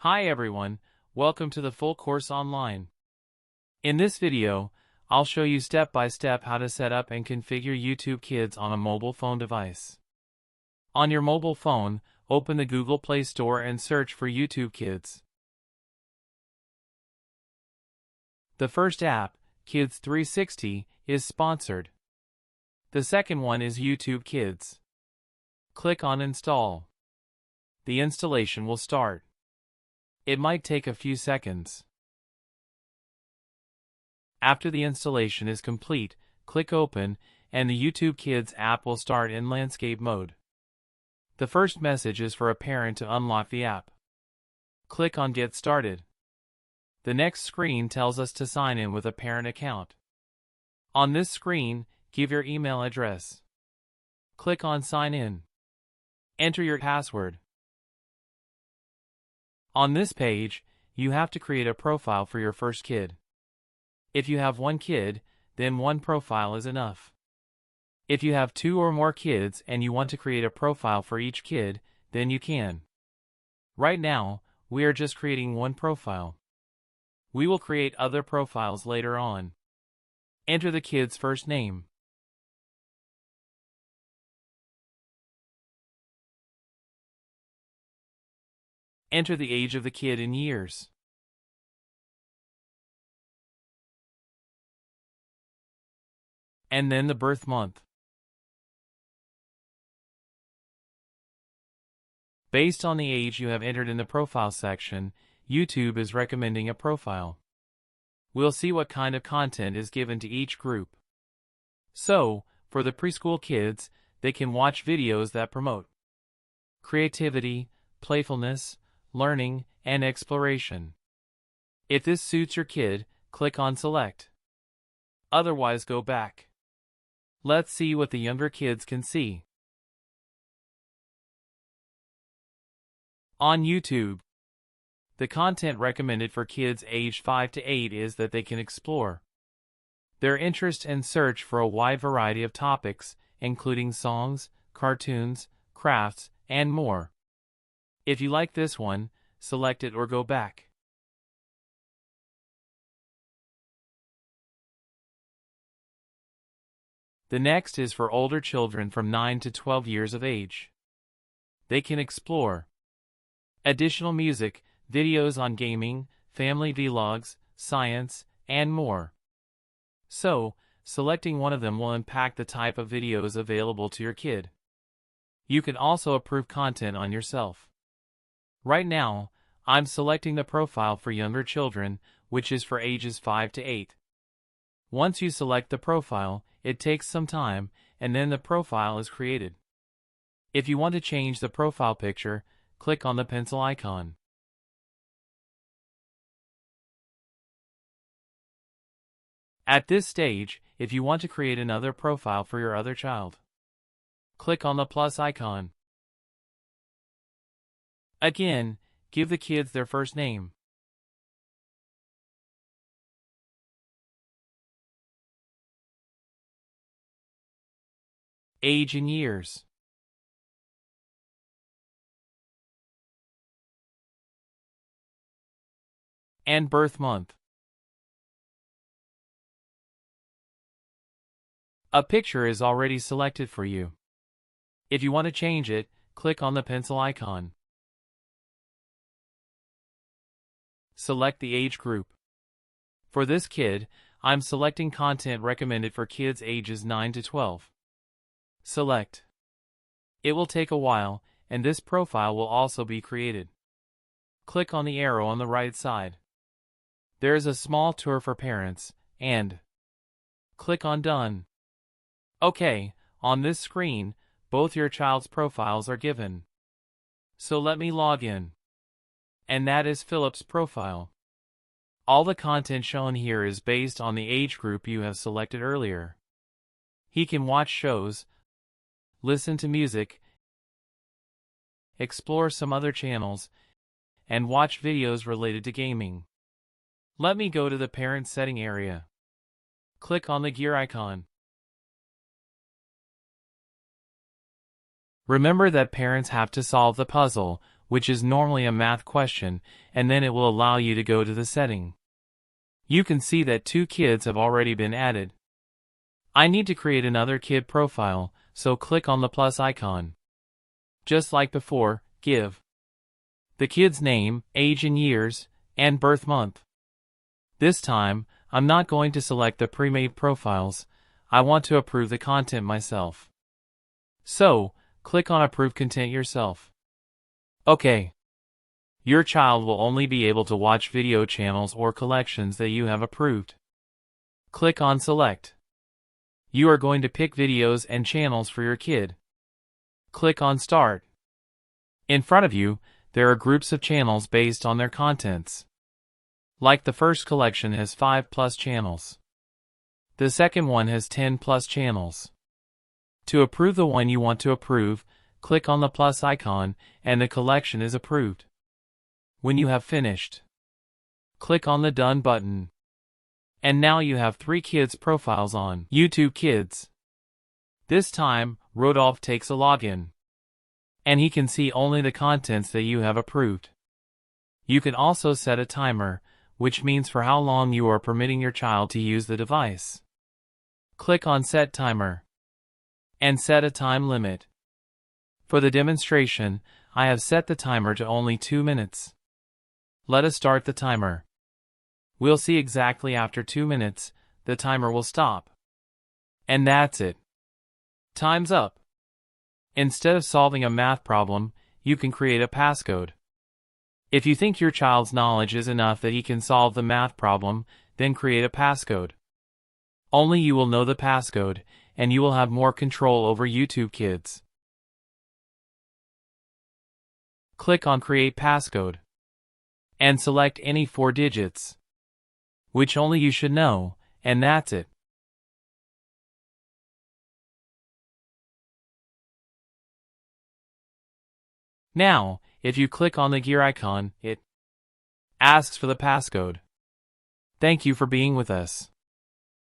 Hi everyone, welcome to the full course online. In this video, I'll show you step by step how to set up and configure YouTube Kids on a mobile phone device. On your mobile phone, open the Google Play Store and search for YouTube Kids. The first app, Kids 360, is sponsored. The second one is YouTube Kids. Click on Install. The installation will start. It might take a few seconds. After the installation is complete, click Open, and the YouTube Kids app will start in landscape mode. The first message is for a parent to unlock the app. Click on Get Started. The next screen tells us to sign in with a parent account. On this screen, give your email address. Click on Sign In. Enter your password. On this page, you have to create a profile for your first kid. If you have one kid, then one profile is enough. If you have 2 or more kids and you want to create a profile for each kid, then you can. Right now, we are just creating one profile. We will create other profiles later on. Enter the kid's first name. Enter the age of the kid in years. And then the birth month. Based on the age you have entered in the profile section, YouTube is recommending a profile. We'll see what kind of content is given to each group. So, for the preschool kids, they can watch videos that promote creativity, playfulness, learning, and exploration. If this suits your kid, click on Select. Otherwise, go back. Let's see what the younger kids can see. On YouTube, the content recommended for kids aged 5 to 8 is that they can explore their interest and search for a wide variety of topics, including songs, cartoons, crafts, and more. If you like this one, select it or go back. The next is for older children from 9 to 12 years of age. They can explore additional music, videos on gaming, family vlogs, science, and more. So, selecting one of them will impact the type of videos available to your kid. You can also approve content on yourself. Right now, I'm selecting the profile for younger children, which is for ages 5 to 8. Once you select the profile, it takes some time, and then the profile is created. If you want to change the profile picture, click on the pencil icon. At this stage, if you want to create another profile for your other child, click on the plus icon. Again, give the kids their first name. Age in years. And birth month. A picture is already selected for you. If you want to change it, click on the pencil icon. Select the age group. For this kid, I'm selecting content recommended for kids ages 9 to 12. Select. It will take a while, and this profile will also be created. Click on the arrow on the right side. There is a small tour for parents, and click on Done. Okay, on this screen, both your child's profiles are given. So let me log in. And that is Philip's profile. All the content shown here is based on the age group you have selected earlier. He can watch shows, listen to music, explore some other channels, and watch videos related to gaming. Let me go to the parent setting area. Click on the gear icon. Remember that parents have to solve the puzzle, which is normally a math question, and then it will allow you to go to the setting. You can see that 2 kids have already been added. I need to create another kid profile, so click on the plus icon. Just like before, give the kid's name, age in years, and birth month. This time, I'm not going to select the pre-made profiles. I want to approve the content myself. So, click on Approve Content yourself. OK. Your child will only be able to watch video channels or collections that you have approved. Click on Select. You are going to pick videos and channels for your kid. Click on Start. In front of you, there are groups of channels based on their contents. Like the first collection has 5+ channels. The second one has 10+ channels. To approve the one you want to approve, click on the plus icon and the collection is approved. When you have finished, click on the Done button. And now you have 3 kids' profiles on YouTube Kids. This time, Rodolph takes a login. And he can see only the contents that you have approved. You can also set a timer, which means for how long you are permitting your child to use the device. Click on Set Timer. And set a time limit. For the demonstration, I have set the timer to only 2 minutes. Let us start the timer. We'll see exactly after 2 minutes, the timer will stop. And that's it. Time's up. Instead of solving a math problem, you can create a passcode. If you think your child's knowledge is enough that he can solve the math problem, then create a passcode. Only you will know the passcode, and you will have more control over YouTube Kids. Click on Create Passcode. And select any 4 digits. Which only you should know, and that's it. Now, if you click on the gear icon, it asks for the passcode. Thank you for being with us.